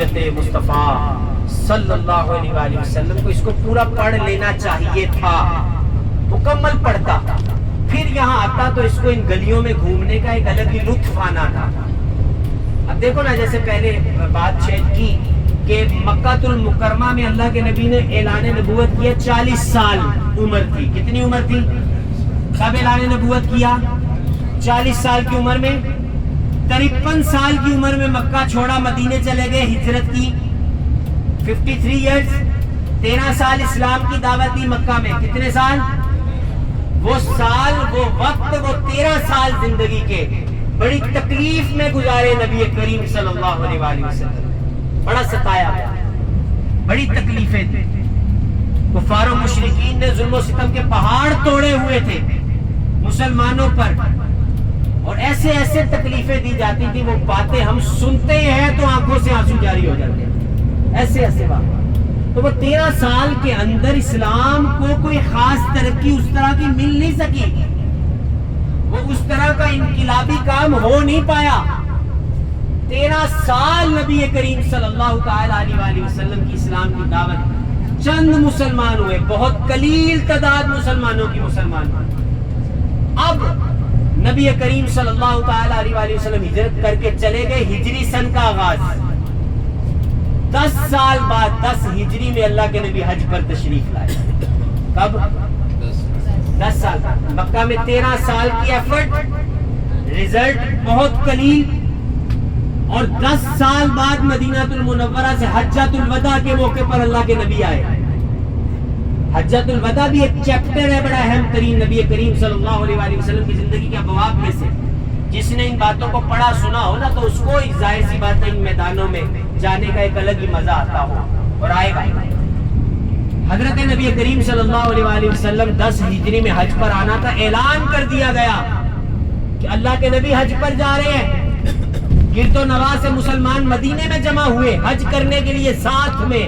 مصطفیٰ صلی اللہ علیہ وآلہ وسلم کو اس کو پورا پڑھ لینا چاہیے تھا، مکمل پڑھتا، پھر یہاں آتا تو اس کو ان گلیوں میں گھومنے کا ایک الگ ہی لطف آنا تھا۔ اب دیکھو نا، جیسے پہلے بات شیئر کی کہ مکہ المکرمہ میں اللہ کے نبی نے اعلان نبوت کیا، 40 سال عمر تھی۔ کتنی عمر تھی؟ کب اعلان نبوت کیا؟ 40 سال کی عمر میں۔ 53 سال کی عمر میں مکہ چھوڑا، مدینے چلے گئے، ہجرت کی 53 ایئرز، 13 سال اسلام کی دعوت دی مکہ میں۔ کتنے سال؟ وہ سال، وہ وقت، وہ 13 سال زندگی کے بڑی تکلیف میں گزارے نبی کریم صلی اللہ علیہ وآلہ وسلم۔ بڑا ستایا، بڑی تکلیفیں تھیں، کفار و مشرکین نے ظلم و ستم کے پہاڑ توڑے ہوئے تھے مسلمانوں پر، اور ایسے ایسے تکلیفیں دی جاتی تھی، وہ باتیں ہم سنتے ہیں تو آنکھوں سے آنسو جاری ہو جاتے ہیں، ایسے ایسے بات۔ تو وہ 13 سال کے اندر اسلام کو کوئی خاص ترقی اس طرح کی مل نہیں سکی، وہ اس طرح کا انقلابی کام ہو نہیں پایا۔ 13 سال نبی کریم صلی اللہ تعالی علیہ وآلہ وسلم کی اسلام کی دعوت، چند مسلمان ہوئے، بہت قلیل تعداد مسلمانوں کی مسلمان ہوئے۔ اب نبی کریم صلی اللہ تعالی علیہ وآلہ وسلم ہجرت کر کے چلے گئے، ہجری سن کا آغاز 10 سال بعد 10 ہجری میں اللہ کے نبی حج پر تشریف لائے۔ کب؟ 10 سال۔ مکہ میں 13 سال کی ایفرٹ، ریزلٹ بہت قلیل، اور 10 سال بعد مدینہ المنورہ سے حجۃ الوداع کے موقع پر اللہ کے نبی آئے۔ حجۃ الوداع بھی ایک چیپٹر ہے بڑا اہم ترین نبی کریم صلی اللہ علیہ وآلہ وسلم کی زندگی کے ابواب میں سے۔ جس نے ان باتوں کو پڑھا سنا ہو نا، تو اس کو ایک ظاہر سی بات ہے ان میدانوں میں جانے کا ایک الگ ہی مزہ آتا ہو اور آئے گا۔ حضرت نبی کریم صلی اللہ علیہ وآلہ وسلم 10 ہجری میں حج پر آنا تھا، اعلان کر دیا گیا کہ اللہ کے نبی حج پر جا رہے ہیں۔ گرد و نواح سے مسلمان مدینے میں جمع ہوئے حج کرنے کے لیے، ساتھ میں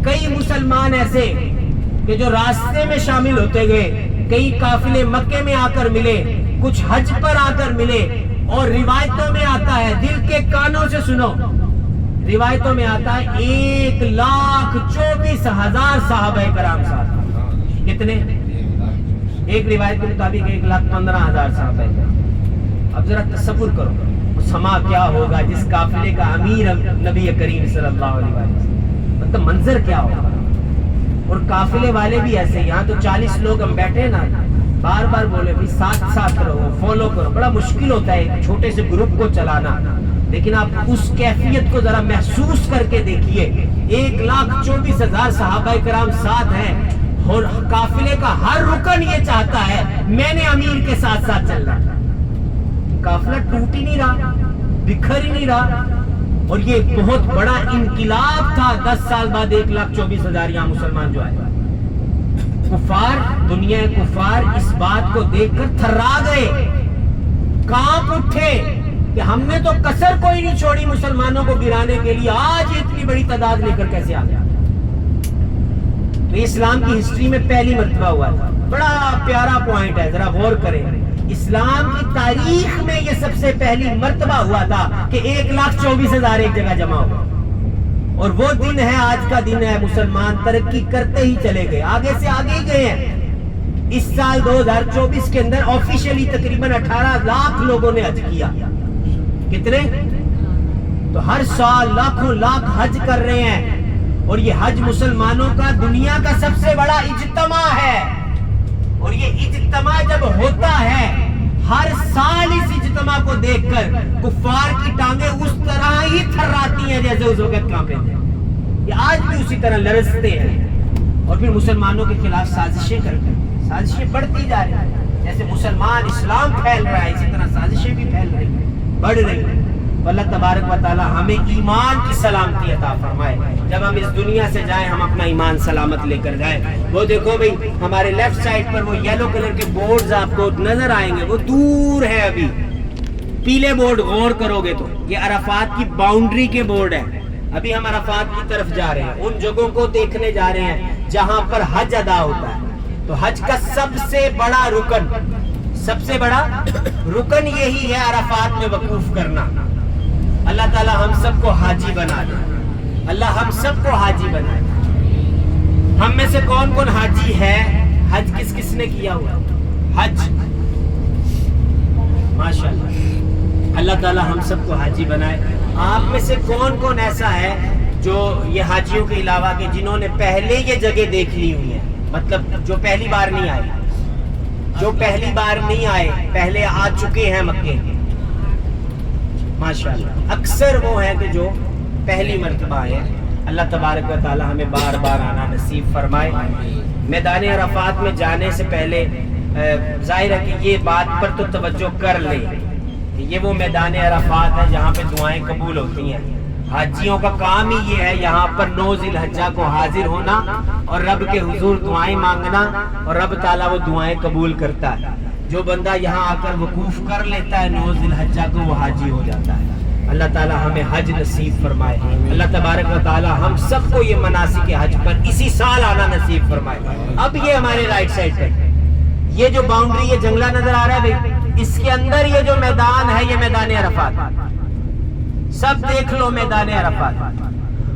کئی مسلمان ایسے کہ جو راستے میں شامل ہوتے گئے، کئی قافلے مکے میں آ کر ملے، کچھ حج پر آ کر ملے، اور روایتوں میں آتا ہے، دل کے کانوں سے سنو، روایتوں میں آتا ہے 1,24,000 صحابہ کرام ساتھ۔ کتنے؟ ایک روایت کے مطابق 1,15,000 صحابہ کرام۔ اب ذرا تصور کرو سما کیا ہوگا جس قافلے کا امیر نبی کریم صلی اللہ علیہ وسلم، مطلب منظر کیا ہوگا۔ اور قافلے والے بھی ایسے، یہاں تو 40 لوگ ہم بیٹھے نا، بار بار بولے بھی ساتھ ساتھ رہو، فالو کرو، بڑا مشکل ہوتا ہے ایک چھوٹے سے گروپ کو چلانا، لیکن آپ اس کیفیت کو ذرا محسوس کر کے دیکھیے۔ 1,24,000 صحابہ کرام ساتھ ہیں، اور قافلے کا ہر رکن یہ چاہتا ہے میں نے امیر کے ساتھ ساتھ چلنا۔ قافلہ ٹوٹ ہی نہیں رہا، بکھر ہی نہیں رہا، اور یہ بہت بڑا انقلاب تھا۔ 10 سال بعد 1,24,000 یہاں مسلمان جو آئے۔ کفار، دنیا کفار اس بات کو دیکھ کر تھرا گئے، کانپ اٹھے کہ ہم نے تو کسر کوئی نہیں چھوڑی مسلمانوں کو گرانے کے لیے، آج اتنی بڑی تعداد لے کر کیسے آ گیا۔ تو اسلام کی ہسٹری میں پہلی مرتبہ ہوا تھا۔ بڑا پیارا پوائنٹ ہے، ذرا غور کریں۔ اسلام کی تاریخ میں یہ سب سے پہلی مرتبہ ہوا تھا کہ 1,24,000 ایک جگہ جمع ہوا، اور وہ دن ہے، آج کا دن ہے۔ مسلمان ترقی کرتے ہی چلے گئے، آگے سے آگے ہی گئے ہیں۔ اس سال 2024 کے اندر آفیشلی تقریباً 18 لاکھ لوگوں نے حج کیا۔ کتنے؟ تو ہر سال لاکھوں لاکھ حج کر رہے ہیں، اور یہ حج مسلمانوں کا دنیا کا سب سے بڑا اجتماع ہے۔ اور یہ اجتماع جب ہوتا ہے، ہر سال اس اجتماع کو دیکھ کر کفار کی ٹانگیں اس طرح ہی تھراتی ہیں جیسے اس وقت کانپے تھے۔ یہ آج بھی اسی طرح لرزتے ہیں، اور پھر مسلمانوں کے خلاف سازشیں کرتے ہیں، سازشیں بڑھتی جا رہی ہیں۔ جیسے مسلمان اسلام پھیل رہا ہے، اسی طرح سازشیں بھی پھیل رہی ہیں، بڑھ رہی ہیں۔ اللہ تبارک و تعالی ہمیں ایمان کی سلامتی عطا فرمائے، جب ہم اس دنیا سے جائیں ہم اپنا ایمان سلامت لے کر جائیں۔ وہ دیکھو بھئی، ہمارے لیفٹ سائڈ پر وہ یلو کلر کے بورڈز آپ کو نظر آئیں گے، وہ دور ہے، ابھی پیلے بورڈ غور کرو گے تو یہ عرفات کی باؤنڈری کے بورڈ ہے۔ ابھی ہم عرفات کی طرف جا رہے ہیں، ان جگہوں کو دیکھنے جا رہے ہیں جہاں پر حج ادا ہوتا ہے۔ تو حج کا سب سے بڑا رکن یہی ہے عرفات میں وقوف کرنا۔ اللہ تعالی ہم سب کو حاجی بنا دے، اللہ ہم سب کو حاجی بنا دے۔ ہم میں سے کون کون حاجی ہے؟ حج کس کس نے کیا ہوا؟ حج ماشاءاللہ، اللہ تعالی ہم سب کو حاجی بنائے۔ آپ میں سے کون کون ایسا ہے جو یہ حاجیوں کے علاوہ کہ جنہوں نے پہلے یہ جگہ دیکھ لی ہوئی ہے، مطلب جو پہلی بار نہیں آئے، جو پہلی بار نہیں آئے، پہلے آ چکے ہیں مکے؟ ماشاءاللہ، اکثر وہ ہیں کہ جو پہلی مرتبہ آئے۔ اللہ تبارک و تعالی ہمیں بار بار آنا نصیب فرمائے۔ میدان عرفات میں جانے سے پہلے ظاہر ہے کہ یہ بات پر تو توجہ کر لیں، یہ وہ میدان عرفات ہے جہاں پہ دعائیں قبول ہوتی ہیں۔ حاجیوں کا کام ہی یہ ہے یہاں پر 9 ذی الحجہ کو حاضر ہونا اور رب کے حضور دعائیں مانگنا، اور رب تعالیٰ وہ دعائیں قبول کرتا ہے۔ جو بندہ یہاں آ کر وقوف کر لیتا ہے 9 ذی الحجہ کو، وہ حاجی ہو جاتا ہے۔ اللہ تعالیٰ ہمیں حج نصیب فرمائے۔ اللہ تبارک و تعالیٰ ہم سب کو یہ مناسک حج پر اسی سال آنا نصیب فرمائے۔ اب یہ ہمارے رائٹ سائڈ پہ یہ جو باؤنڈری، یہ جنگلہ نظر آ رہا ہے بھائی، اس کے اندر یہ جو میدان ہے یہ میدان عرفات، سب دیکھ لو میدان عرفات۔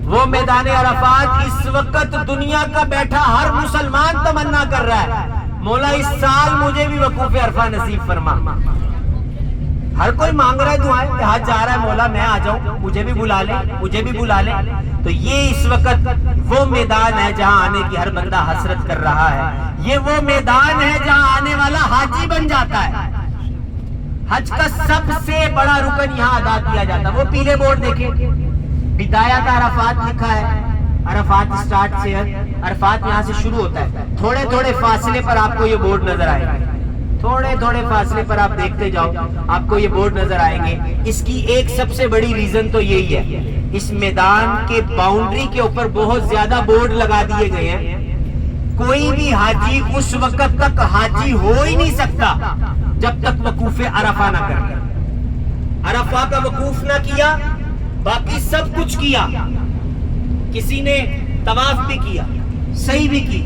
وہ میدان عرفات اس وقت دنیا کا بیٹھا ہر مسلمان تمنا کر رہا ہے، مولا اس سال مجھے بھی وقوف عرفہ نصیب فرما۔ ہر کوئی مانگ رہا ہے دعائیں کہ حج جا رہا ہے، مولا میں آ جاؤں، مجھے بھی بلا لے، مجھے بھی بلا لے۔ تو یہ اس وقت وہ میدان ہے جہاں آنے کی ہر بندہ حسرت کر رہا ہے۔ یہ وہ میدان ہے جہاں آنے والا حاجی بن جاتا ہے۔ حج کا سب سے بڑا رکن یہاں ادا کیا جاتا ہے۔ وہ پیلے بورڈ دیکھیں، بدایت عرفات لکھا ہے، عرفات سٹارٹ سے ہے، عرفات یہاں سے شروع ہوتا ہے۔ تھوڑے تھوڑے فاصلے پر آپ کو یہ بورڈ نظر آئے گا، تھوڑے تھوڑے فاصلے پر آپ دیکھتے جاؤ، آپ کو یہ بورڈ نظر آئیں گے۔ اس کی ایک سب سے بڑی ریزن تو یہی ہے، اس میدان کے باؤنڈری کے اوپر بہت زیادہ بورڈ لگا دیے گئے ہیں۔ کوئی بھی حاجی اس وقت تک حاجی ہو ہی نہیں سکتا جب تک وقوف عرفہ نہ کر لے۔ عرفہ کا وقوف نہ کیا، باقی سب کچھ کیا، کسی نے طواف بھی کیا، صحیح بھی کی،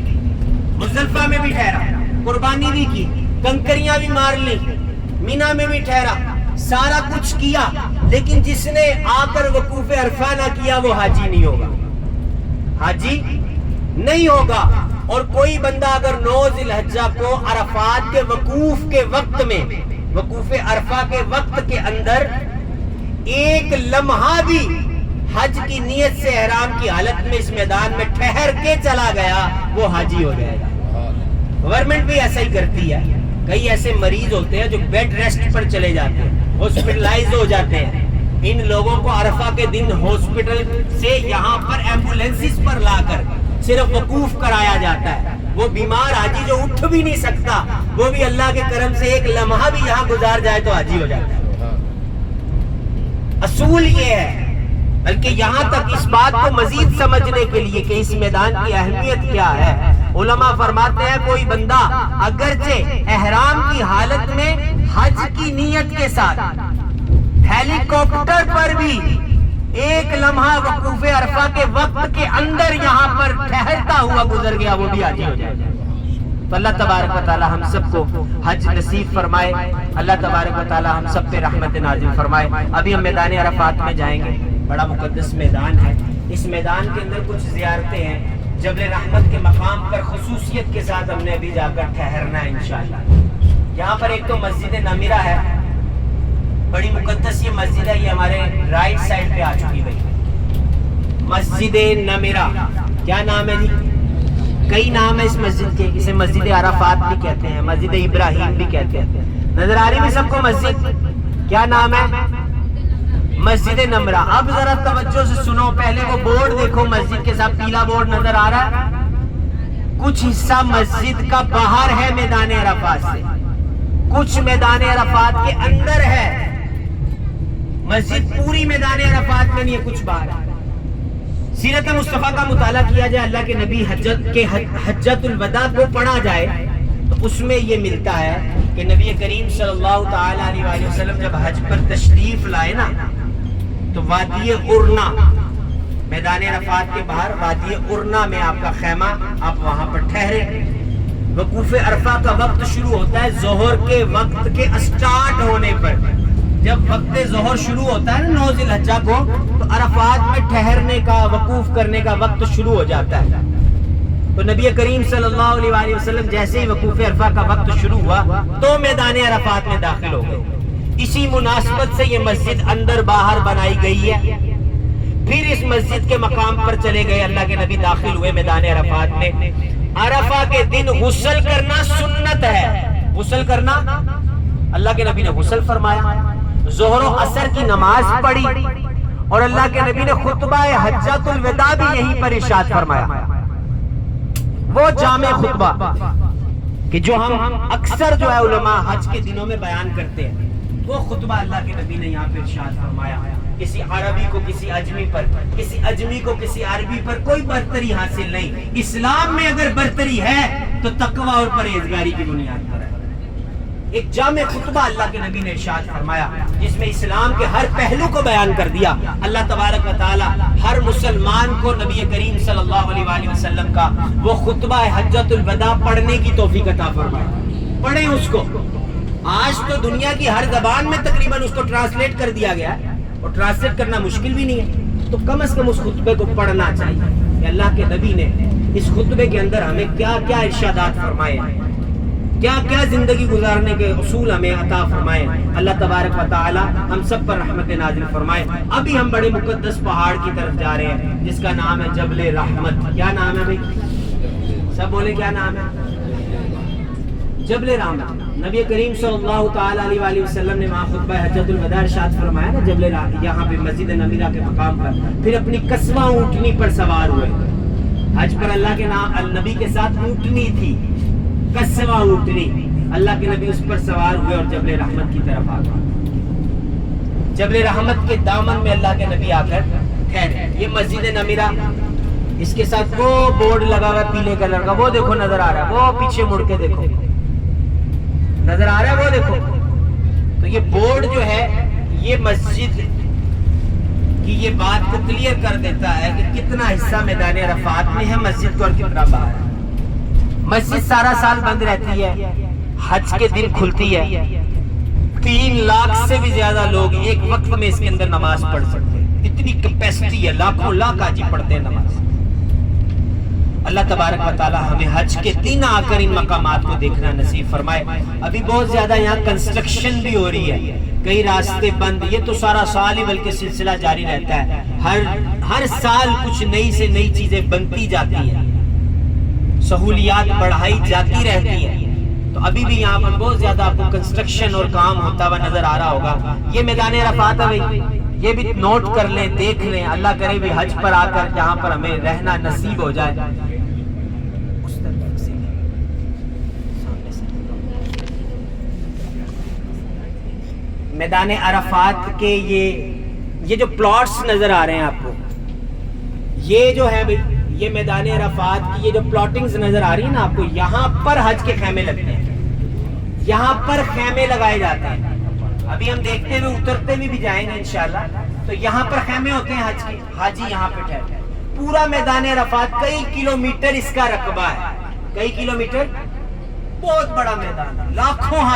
مزدلفہ میں بھی ٹھہرا، قربانی بھی کی، کنکریاں بھی مار لی، مینا میں بھی ٹھہرا، سارا کچھ کیا، لیکن جس نے آ کر وقوف عرفہ نہ کیا وہ حاجی نہیں ہوگا، حاجی نہیں ہوگا۔ اور کوئی بندہ اگر 9 ذی الحجہ کو عرفات کے وقوف کے وقت میں، وقوف عرفہ کے وقت کے اندر ایک لمحہ بھی حج کی نیت سے احرام کی حالت میں اس میدان میں ٹھہر کے چلا گیا، وہ حاجی ہو جائے گا۔ گورنمنٹ بھی ایسا ہی کرتی ہے۔ کئی ایسے مریض ہوتے ہیں جو بیڈ ریسٹ پر چلے جاتے ہیں، ہاسپٹلائز ہو جاتے ہیں، ان لوگوں کو عرفہ کے دن ہاسپٹل سے یہاں پر ایمبولینسز پر لا کر صرف وقوف کرایا جاتا ہے۔ وہ بیمار حاجی جو اٹھ بھی نہیں سکتا، وہ بھی اللہ کے کرم سے ایک لمحہ بھی یہاں گزار جائے تو حاجی ہو جاتا ہے۔ اصول یہ ہے، بلکہ یہاں تک اس بات کو مزید سمجھنے کے لیے کہ اس میدان کی اہمیت کیا ہے، علماء فرماتے ہیں کوئی بندہ اگرچہ احرام کی حالت میں حج کی نیت کے ساتھ ہیلی کاپٹر پر بھی ایک لمحہ وقوف عرفہ کے وقت کے اندر یہاں پر ٹھہرتا ہوا گزر گیا، وہ بھی حاجی ہو جائے گا۔ تو اللہ تبارک و تعالی ہم سب کو حج نصیب فرمائے، اللہ تبارک و تعالی ہم سب پہ رحمت نازل فرمائے۔ ابھی ہم میدان عرفات میں جائیں گے، بڑا مقدس میدان ہے۔ اس میدان کے اندر کچھ زیارتیں ہیں، جبل رحمت کے مقام پر خصوصیت کے ساتھ ہم نے ابھی جا کر ٹھہرنا ہے انشاءاللہ۔ یہاں پر ایک تو مسجد نمیرہ ہے، بڑی مقدس یہ مسجد ہے، یہ ہمارے رائٹ سائڈ پہ آ چکی بھائی، مسجد نمیرہ۔ کیا نام ہے جی؟ کئی نام ہے اس مسجد کے، اسے مسجد عرفات بھی کہتے ہیں، مسجد ابراہیم بھی کہتے ہیں۔ نظر آ رہی ہے سب کو مسجد؟ کیا نام ہے؟ مسجد نمرہ۔ اب ذرا توجہ سے سنو، پہلے وہ بورڈ دیکھو، مسجد کے ساتھ پیلا بورڈ نظر آ رہا ہے، کچھ حصہ مسجد کا باہر ہے میدان عرفات سے، کچھ میدان عرفات کے اندر ہے۔ مسجد پوری میدان عرفات میں نہیں ہے، کچھ باہر ہے۔ سیرت مصطفیٰ کا مطالعہ کیا جائے، اللہ کے نبی حجۃ الوداع کو پڑھا جائے تو اس میں یہ ملتا ہے کہ نبی کریم صلی اللہ تعالی علیہ وآلہ وسلم جب حج پر تشریف لائے نا تو وادی ارنا، میدان عرفات کے باہر وادی ارنا میں آپ کا خیمہ، آپ وہاں پر ٹھہرے۔ وقوف عرفہ کا وقت شروع ہوتا ہے ظہر کے وقت کے اسٹارٹ ہونے پر، جب وقت ظہر شروع ہوتا ہے نا 9 ذی الحجہ کو، تو عرفات میں ٹھہرنے کا، وقوف کرنے کا وقت شروع ہو جاتا ہے. تو نبی کریم صلی اللہ علیہ وآلہ وسلم جیسے ہی وقوف عرفہ کا وقت شروع ہوا تو میدان عرفات میں داخل ہو گئے. اسی مناسبت سے یہ مسجد اندر باہر بنائی گئی ہے. پھر اس مسجد کے مقام پر چلے گئے، اللہ کے نبی داخل ہوئے میدان عرفات میں. عرفہ کے دن غسل کرنا سنت ہے. غسل کرنا، اللہ کے نبی نے غسل فرمایا، ظہر و عصر کی نماز پڑھی، اور اللہ کے نبی نے خطبہ حجۃ الوداع بھی یہیں پر ارشاد فرمایا. وہ جامع خطبہ کہ جو ہم اکثر جو ہے علماء حج کے دنوں میں بیان کرتے ہیں، وہ خطبہ اللہ کے نبی نے یہاں پہ ارشاد فرمایا. کسی عربی کو کسی اجمی پر، کسی اجمی کو کسی عربی پر کوئی برتری حاصل نہیں. اسلام میں اگر برتری ہے تو تقوی اور پرہیزگاری کی بنیاد پر ہے. ایک جامع خطبہ اللہ کے نبی نے ارشاد فرمایا جس میں اسلام کے ہر پہلو کو بیان کر دیا. اللہ تبارک و تعالی ہر مسلمان کو نبی کریم صلی اللہ علیہ وآلہ وسلم کا وہ خطبہ حجۃ الوداع پڑھنے کی توفیق عطا فرمائے. پڑھیں اس کو. آج تو دنیا کی ہر زبان میں تقریباً اس کو ٹرانسلیٹ کر دیا گیا ہے، اور ٹرانسلیٹ کرنا مشکل بھی نہیں ہے. تو کم از کم اس خطبے کو پڑھنا چاہیے کہ اللہ کے نبی نے اس خطبے کے اندر ہمیں کیا کیا ارشادات فرمائے ہیں، کیا کیا زندگی گزارنے کے اصول ہمیں عطا فرمائے. اللہ تبارک و تعالی ہم سب پر رحمت نازل فرمائے. ابھی ہم بڑے مقدس پہاڑ کی طرف جا رہے ہیں جس کا نام ہے جبل رحمت. کیا نام ہے بھائی؟ سب بولے کیا نام ہے؟ جبل رحمت. نبی کریم صلی اللہ تعالی علیہ وآلہ وسلم نے وہاں خطبہ حجۃ الوداع ارشاد فرمایا نا جبل رحمت، یہاں پہ مسجد نمیرہ کے مقام پر. پھر اپنی قصواں اونٹنی پر سوار ہوئے. حج پر اللہ کے نام النبی کے ساتھ اونٹنی تھی، قصواں اونٹنی. اللہ کے نبی اس پر سوار ہوئے اور جبل رحمت کی طرف آ گئے. جبل رحمت کے دامن میں اللہ کے نبی آ کر ٹھہرے. یہ مسجد نمیرہ، اس کے ساتھ وہ بورڈ لگا ہوا پیلے کلر کا، وہ دیکھو نظر آ رہا ہے، وہ پیچھے مڑ کے دیکھو نظر آ رہا ہے، وہ دیکھو. تو یہ بورڈ جو ہے یہ مسجد کی یہ بات کو کلیئر کر دیتا ہے کہ کتنا حصہ میدان عرفات میں ہے مسجد کو اور کتنا باہر ہے. مسجد سارا سال بند رہتی ہے، حج کے دن کھلتی ہے. 3 لاکھ سے بھی زیادہ لوگ ایک وقت میں اس کے اندر نماز پڑھ سکتے ہیں. اتنی کیپیسٹی ہے، لاکھوں لاکھ حاجی پڑھتے ہیں نماز. اللہ تبارک و تعالی ہمیں حج کے دن آ کر ان مقامات کو دیکھنا نصیب فرمائے. ابھی بہت زیادہ یہاں کنسٹرکشن بھی ہو رہی ہے، کئی راستے بند. یہ تو سارا سال ہی بلکہ سلسلہ جاری رہتا ہے. ہر سال کچھ نئی سے نئی چیزیں بنتی جاتی ہیں، سہولیات بڑھائی جاتی رہتی ہے. تو ابھی بھی یہاں پر بہت زیادہ آپ کو کنسٹرکشن اور کام ہوتا ہوا نظر آ رہا ہوگا. یہ میدان عرفات ہے بھائی، یہ بھی نوٹ کر لیں، دیکھ لیں. اللہ کرے بھی حج پر آ کر یہاں پر ہمیں رہنا نصیب ہو جائے. میدان عرفات کے یہ جو پلاٹس نظر آ رہے ہیں آپ کو، یہ جو ہے بھائی، یہ میدان عرفات کی یہ جو پلاٹنگز نظر آ رہی ہیں نا آپ کو، یہاں پر حج کے خیمے لگتے ہیں، یہاں پر خیمے لگائے جاتے ہیں. ابھی ہم دیکھتے ہوئے اترتے ہوئے بھی جائیں گے انشاءاللہ. تو یہاں پر خیمے ہوتے ہیں حج کے، حاجی یہاں پہ ٹھہرتے ہیں. پورا میدان عرفات کئی کلومیٹر اس کا رقبہ ہے، کئی کلومیٹر، بہت بڑا میدان ہے، لاکھوں